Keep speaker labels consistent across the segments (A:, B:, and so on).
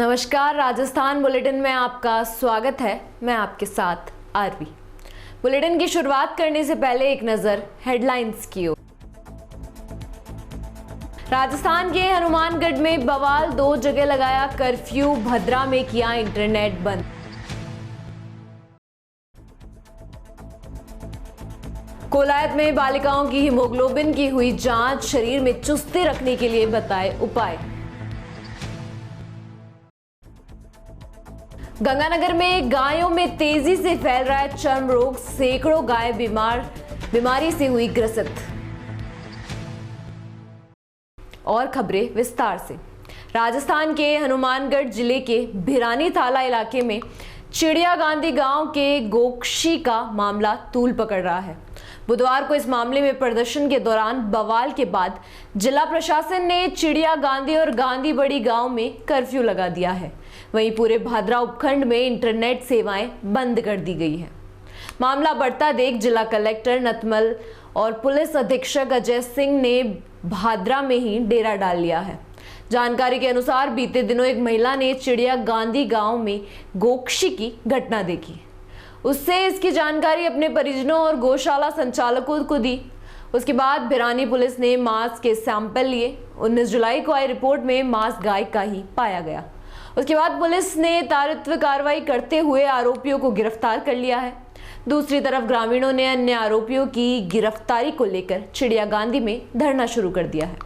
A: नमस्कार, राजस्थान बुलेटिन में आपका स्वागत है। मैं आपके साथ आरवी। बुलेटिन की शुरुआत करने से पहले एक नजर हेडलाइंस की ओर। राजस्थान के हनुमानगढ़ में बवाल, 2 जगह लगाया कर्फ्यू, भद्रा में किया इंटरनेट बंद। कोलायत में बालिकाओं की हीमोग्लोबिन की हुई जांच, शरीर में चुस्ती रखने के लिए बताए उपाय। गंगानगर में गायों में तेजी से फैल रहा है चर्म रोग, सैकड़ों गाय बीमारी से हुई ग्रसित। और खबरें विस्तार से। राजस्थान के हनुमानगढ़ जिले के भिरानी थाला इलाके में चिड़िया गांधी गांव के गोक्षी का मामला तूल पकड़ रहा है। बुधवार को इस मामले में प्रदर्शन के दौरान बवाल के बाद जिला प्रशासन ने चिड़िया गांधी और गांधी बड़ी गांव में कर्फ्यू लगा दिया है। वहीं पूरे भादरा उपखंड में इंटरनेट सेवाएं बंद कर दी गई है। मामला बढ़ता देख जिला कलेक्टर नतमल और पुलिस अधीक्षक अजय सिंह ने भादरा में ही डेरा डाल लिया है। जानकारी के अनुसार बीते दिनों एक महिला ने चिड़िया गांधी गांव में गोक्षी की घटना देखी। उससे इसकी जानकारी अपने परिजनों और गौशाला संचालकों को दी। उसके बाद भिरानी पुलिस ने मांस के सैंपल लिए। 19 जुलाई को आई रिपोर्ट में मांस गाय का ही पाया गया। उसके बाद पुलिस ने त्वरित कार्रवाई करते हुए आरोपियों को गिरफ्तार कर लिया है। दूसरी तरफ ग्रामीणों ने अन्य आरोपियों की गिरफ्तारी को लेकर चिड़िया गांधी में धरना शुरू कर दिया है।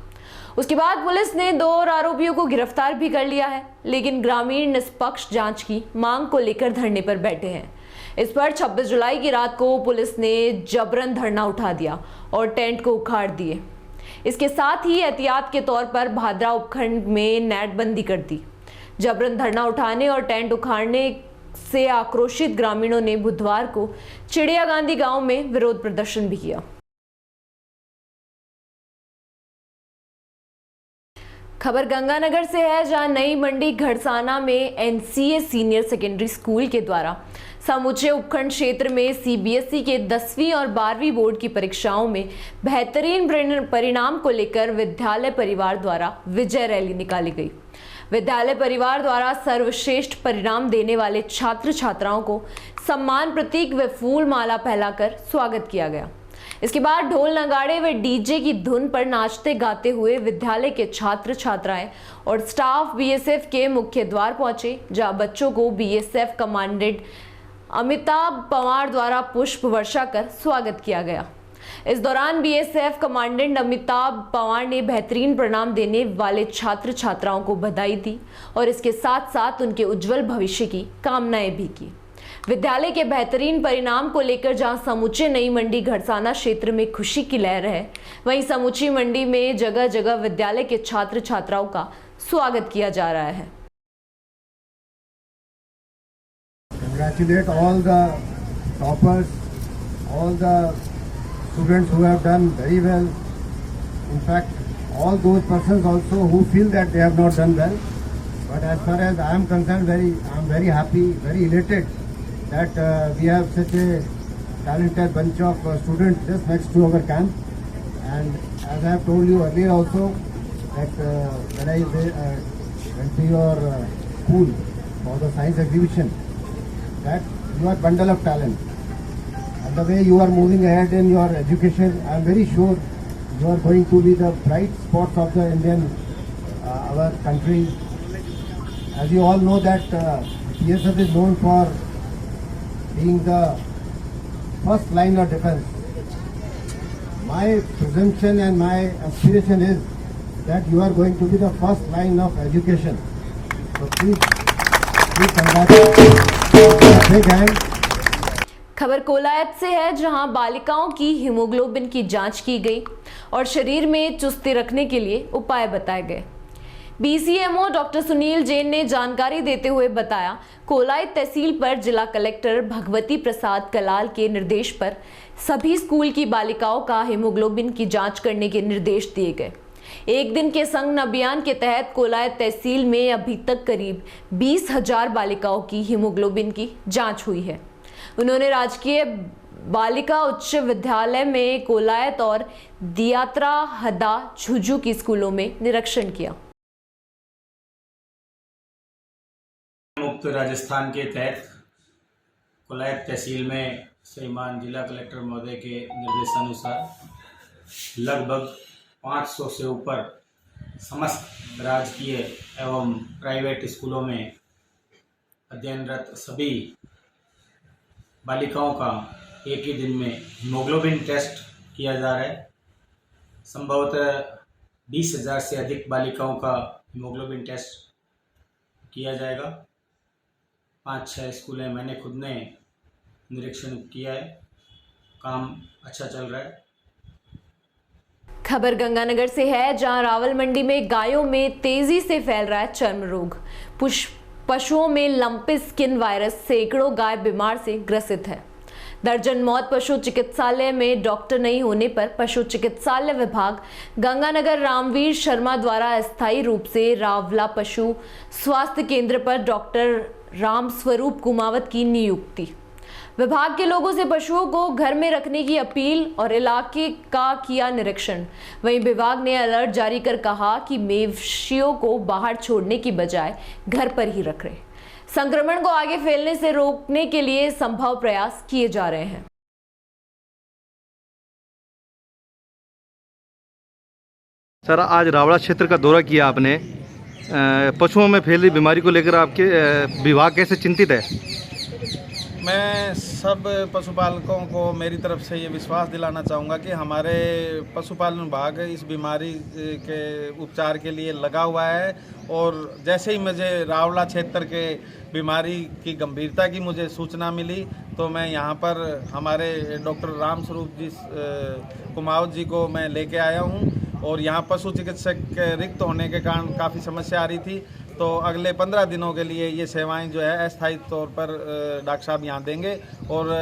A: उसके बाद पुलिस ने 2 और आरोपियों को गिरफ्तार भी कर लिया है, लेकिन ग्रामीण निष्पक्ष जांच की मांग को लेकर धरने पर बैठे हैं। इस पर 26 जुलाई की रात को पुलिस ने जबरन धरना उठा दिया और टेंट को उखाड़ दिए। इसके साथ ही एहतियात के तौर पर भादरा उपखंड में नेटबंदी कर दी। जबरन धरना उठाने और टेंट उखाड़ने से आक्रोशित ग्रामीणों ने बुधवार को चिड़िया गांधी गांव में विरोध प्रदर्शन भी किया। खबर गंगानगर से है, जहां नई मंडी घड़साना में एनसीए सीनियर सेकेंडरी स्कूल के द्वारा समूचे उपखंड क्षेत्र में सीबीएसई के 10वीं और 12वीं बोर्ड की परीक्षाओं में बेहतरीन परिणाम को लेकर विद्यालय परिवार द्वारा विजय रैली निकाली गई। विद्यालय परिवार द्वारा सर्वश्रेष्ठ परिणाम देने वाले छात्र छात्राओं को सम्मान प्रतीक व फूल माला फैलाकर स्वागत किया गया। इसके बाद ढोल नगाड़े व डीजे की धुन पर नाचते गाते हुए विद्यालय के छात्र छात्राएं और स्टाफ बीएसएफ के मुख्य द्वार पहुंचे, जहां बच्चों को बीएसएफ कमांडेंट अमिताभ पवार द्वारा पुष्प वर्षा कर स्वागत किया गया। इस दौरान बीएसएफ कमांडेंट अमिताभ पवार ने बेहतरीन परिणाम देने वाले छात्र छात्राओं को बधाई दी और इसके साथ साथ उनके उज्जवल भविष्य की कामनाएं भी की। विद्यालय के बेहतरीन परिणाम को लेकर जहां समूचे नई मंडी घड़साना क्षेत्र में खुशी की लहर है, वहीं समूची मंडी में जगह जगह विद्यालय के छात्र छात्राओं का स्वागत किया जा रहा है।
B: Congratulate all the toppers, all the students who have done very well. In fact, all those persons also who feel that they have not done well. But as far as I am concerned, I am very happy, very elated that we have such a talented bunch of students just next to our camp. And as I have told you earlier also, that when I went to your school for the science exhibition, that you are bundle of talent. And the way you are moving ahead in your education, I am very sure you are going to be the bright spots of the Indian, our country. As you all know that PSF is known for being the first line of defense. My presumption and my aspiration is that you are going to be the first line of education. So please congratulate. Big hand.
A: खबर कोलायत से है, जहां बालिकाओं की haemoglobin की जांच की गई और शरीर में चुस्ती रखने के लिए उपाय बताए गए। बीसीएमओ डॉक्टर सुनील जैन ने जानकारी देते हुए बताया, कोलायत तहसील पर जिला कलेक्टर भगवती प्रसाद कलाल के निर्देश पर सभी स्कूल की बालिकाओं का हीमोग्लोबिन की जांच करने के निर्देश दिए गए। एक दिन के संघ अभियान के तहत कोलायत तहसील में अभी तक करीब 20,000 बालिकाओं की हीमोग्लोबिन की जांच हुई है। उन्होंने राजकीय बालिका उच्च विद्यालय में कोलायत और दियात्रा हदा झुझु की स्कूलों में निरीक्षण किया।
C: मुक्त राजस्थान के तहत कोलायत तहसील में श्रीमान जिला कलेक्टर महोदय के निर्देशानुसार लगभग 500 से ऊपर समस्त राजकीय एवं प्राइवेट स्कूलों में अध्ययनरत सभी बालिकाओं का एक ही दिन में हीमोग्लोबिन टेस्ट किया जा रहा है। संभवतः 20,000 से अधिक बालिकाओं का हीमोग्लोबिन टेस्ट किया जाएगा। 5-6 स्कूलें मैंने खुद ने निरीक्षण किया है, काम अच्छा चल रहा है।
A: खबर गंगानगर से है, जहां रावल मंडी में गायों में तेजी से फैल रहा है चर्म रोग। पशुओं में लंपी स्किन वायरस सैकड़ों गाय बीमार से ग्रसित है। दर्जन मौत पशु चिकित्सालय में डॉक्टर नहीं होने पर पशु चिकित्सालय विभाग गंगानगर रामवीर शर्मा द्वारा अस्थायी रूप से रावला पशु स्वास्थ्य केंद्र पर डॉक्टर राम स्वरूप कुमावत की नियुक्ति। विभाग के लोगों से पशुओं को घर में रखने की अपील और इलाके का किया निरीक्षण। वहीं विभाग ने अलर्ट जारी कर कहा कि मवेशियों को बाहर छोड़ने की बजाय घर पर ही रखें। संक्रमण को आगे फैलने से रोकने के लिए संभव प्रयास किए जा रहे हैं।
D: सर, आज रावड़ा क्षेत्र का दौरा किया आपने, पशुओं में फैल रही बीमारी को लेकर आपके विभाग कैसे चिंतित है?
E: मैं सब पशुपालकों को मेरी तरफ से ये विश्वास दिलाना चाहूँगा कि हमारे पशुपालन विभाग इस बीमारी के उपचार के लिए लगा हुआ है। और जैसे ही मुझे रावला क्षेत्र के बीमारी की गंभीरता की मुझे सूचना मिली तो मैं यहाँ पर हमारे डॉक्टर राम स्वरूप जी कुमावत जी को मैं लेके आया हूँ। और यहाँ पशु चिकित्सक रिक्त होने के कारण काफ़ी समस्या आ रही थी, तो अगले 15 दिनों के लिए ये सेवाएं जो है अस्थायी तौर पर डॉक्टर साहब यहाँ देंगे और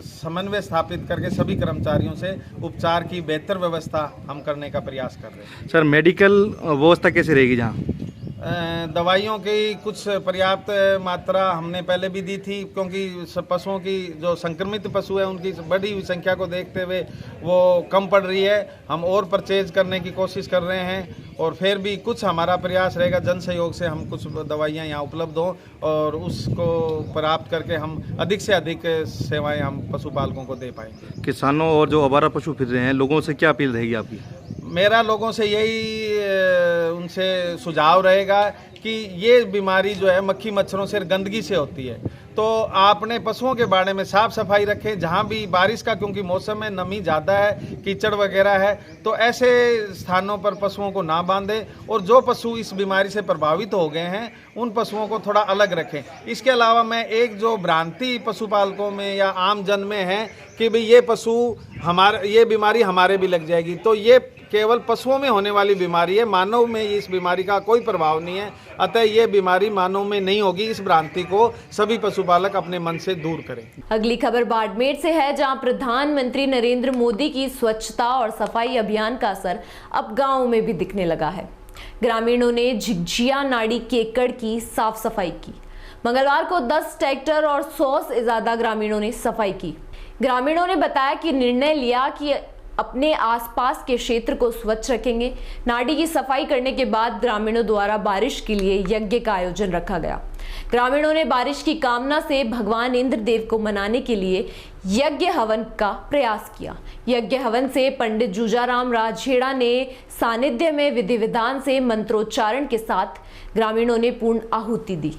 E: समन्वय स्थापित करके सभी कर्मचारियों से उपचार की बेहतर व्यवस्था हम करने का प्रयास कर रहे हैं।
D: सर, मेडिकल व्यवस्था कैसे रहेगी जहाँ?
E: दवाइयों की कुछ पर्याप्त मात्रा हमने पहले भी दी थी, क्योंकि पशुओं की जो संक्रमित पशु है उनकी बढ़ी हुई संख्या को देखते हुए वो कम पड़ रही है। हम और परचेज करने की कोशिश कर रहे हैं और फिर भी कुछ हमारा प्रयास रहेगा जन सहयोग से हम कुछ दवाइयाँ यहाँ उपलब्ध हों और उसको प्राप्त करके हम अधिक से अधिक सेवाएं हम पशुपालकों को दे पाएंगे।
D: किसानों और जो आवारा पशु फिर रहे हैं लोगों से क्या अपील रहेगी आपकी?
E: मेरा लोगों से यही उनसे सुझाव रहेगा कि ये बीमारी जो है मक्खी मच्छरों से गंदगी से होती है, तो आपने पशुओं के बारे में साफ सफाई रखें। जहाँ भी बारिश का क्योंकि मौसम में नमी ज़्यादा है, कीचड़ वगैरह है, तो ऐसे स्थानों पर पशुओं को ना बांधें और जो पशु इस बीमारी से प्रभावित हो गए हैं उन पशुओं को थोड़ा अलग रखें। इसके अलावा मैं एक जो भ्रांति पशुपालकों में या आम जन में है कि भाई ये पशु हमारे, ये बीमारी हमारे भी लग जाएगी, तो ये केवल पशुओं में होने वाली बीमारी है, मानव में इस बीमारी का कोई प्रभाव नहीं है। अतः ये बीमारी मानव में नहीं होगी, इस भ्रांति को सभी पशुपालक अपने मन से दूर करें।
A: अगली खबर बाड़मेर से है, जहां प्रधानमंत्री नरेंद्र मोदी की स्वच्छता और सफाई अभियान का असर अब गाँव में भी दिखने लगा है। ग्रामीणों ने झिझिया नाड़ी केकड़ की साफ सफाई की। मंगलवार को 10 ट्रैक्टर और 100 से ज्यादा ग्रामीणों ने सफाई की। ग्रामीणों ने बताया कि निर्णय लिया कि अपने आसपास के क्षेत्र को स्वच्छ रखेंगे। नाड़ी की सफाई करने के बाद ग्रामीणों द्वारा बारिश के लिए यज्ञ का आयोजन रखा गया। ग्रामीणों ने बारिश की कामना से भगवान इंद्रदेव को मनाने के लिए यज्ञ हवन का प्रयास किया। यज्ञ हवन से पंडित जूजाराम राजहेड़ा ने सानिध्य में विधि विधान से मंत्रोच्चारण के साथ ग्रामीणों ने पूर्ण आहुति दी।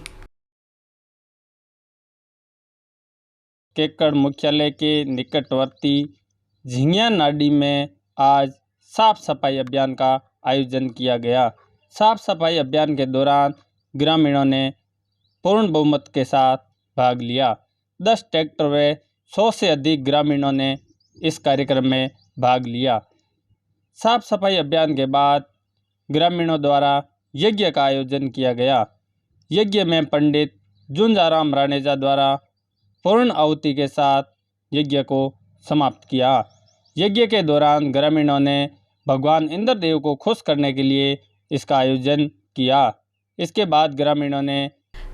F: केकड़ मुख्यालय के निकटवर्ती झिंगिया नाडी में आज साफ सफाई अभियान का आयोजन किया गया। साफ सफाई अभियान के दौरान ग्रामीणों ने पूर्ण बहुमत के साथ भाग लिया। 10 ट्रैक्टर व 100 से अधिक ग्रामीणों ने इस कार्यक्रम में भाग लिया। साफ सफाई अभियान के बाद ग्रामीणों द्वारा यज्ञ का आयोजन किया गया। यज्ञ में पंडित जूंजाराम राणेजा द्वारा पूर्ण आहुति के साथ यज्ञ को समाप्त किया। यज्ञ के दौरान ग्रामीणों ने भगवान इंद्रदेव को खुश करने के लिए इसका आयोजन किया। इसके बाद ग्रामीणों ने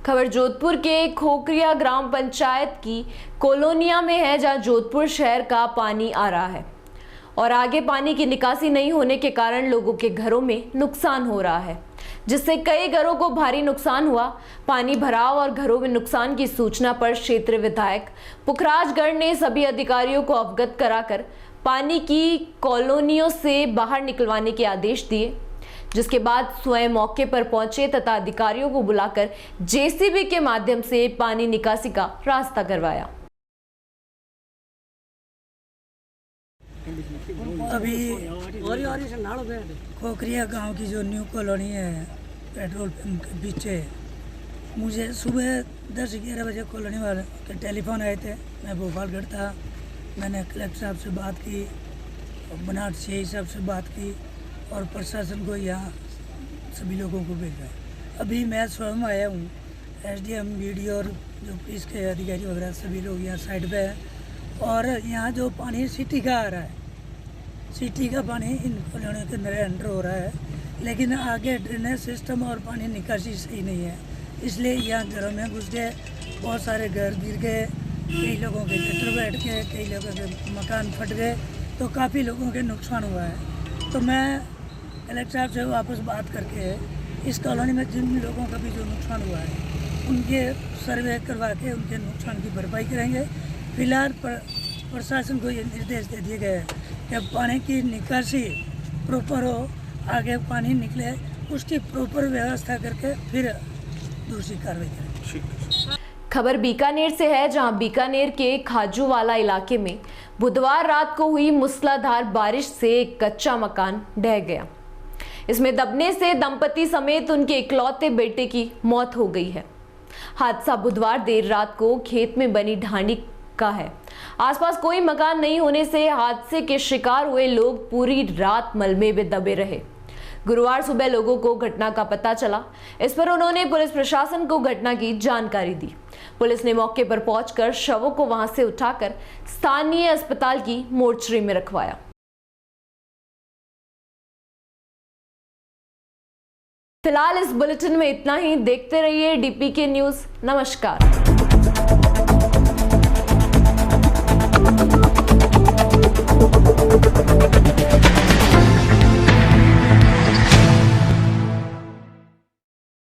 A: खबर जोधपुर के खोखरिया ग्राम पंचायत की कॉलोनिया में है, जहां जोधपुर शहर का पानी आ रहा है और आगे पानी की निकासी नहीं होने के कारण लोगों के घरों में नुकसान हो रहा है। जिससे कई घरों को भारी नुकसान हुआ। पानी भराव और घरों में नुकसान की सूचना पर क्षेत्रीय विधायक पुखराजगढ़ ने सभी अधिकारियों को अवगत कराकर पानी की कॉलोनियों से बाहर निकलवाने के आदेश दिए, जिसके बाद स्वयं मौके पर पहुंचे तथा अधिकारियों को बुलाकर जेसीबी के माध्यम से पानी निकासी का रास्ता करवाया।
G: अभी खोखरिया गांव की जो न्यू कॉलोनी है पेट्रोल पंप के पीछे, मुझे सुबह 10-11 बजे कॉलोनी वाले के टेलीफोन आए थे। मैं भोपालगढ़ था, मैंने कलेक्टर साहब से बात की, बनाट सीआई साहब से बात की और प्रशासन को यहाँ सभी लोगों को भेजा। अभी मैं स्वयं आया हूँ, एसडीएम बीडीओ और जो पुलिस के अधिकारी वगैरह सभी लोग यहाँ साइड पे हैं। और यहाँ जो पानी सिटी का आ रहा है, सिटी का पानी इन कॉलोनियों के अंदर एंटर हो रहा है, लेकिन आगे ड्रेनेज सिस्टम और पानी निकासी सही नहीं है, इसलिए यहाँ घरों में घुस गए, बहुत सारे घर गिर गए, कई लोगों के गटर बैठ गए, कई लोगों के मकान फट गए, तो काफ़ी लोगों के नुकसान हुआ है। तो मैं कलेक्टर साहब से वापस बात करके इस कॉलोनी में जिन लोगों का भी जो नुकसान हुआ है उनके सर्वे करवा के उनके नुकसान की भरपाई करेंगे। फिलहाल प्रशासन को ये निर्देश दे दिए गए हैं कि पानी की निकासी प्रॉपर हो, आगे पानी निकले उसकी प्रॉपर व्यवस्था करके फिर दूसरी कार्रवाई करें।
A: खबर बीकानेर से है, जहां बीकानेर के खाजूवाला इलाके में बुधवार रात को हुई मूसलाधार बारिश से एक कच्चा मकान ढह गया। इसमें दबने से दंपति समेत उनके इकलौते बेटे की मौत हो गई है। हादसा बुधवार देर रात को खेत में बनी ढांडी का है। आसपास कोई मकान नहीं होने से हादसे के शिकार हुए लोग पूरी रात मलबे में दबे रहे। गुरुवार सुबह लोगों को घटना का पता चला। इस पर उन्होंने पुलिस प्रशासन को घटना की जानकारी दी। पुलिस ने मौके पर पहुंचकर शवों को वहां से उठाकर स्थानीय अस्पताल की मोर्चरी में रखवाया। फिलहाल इस बुलेटिन में इतना ही। देखते रहिए DPK न्यूज़। नमस्कार।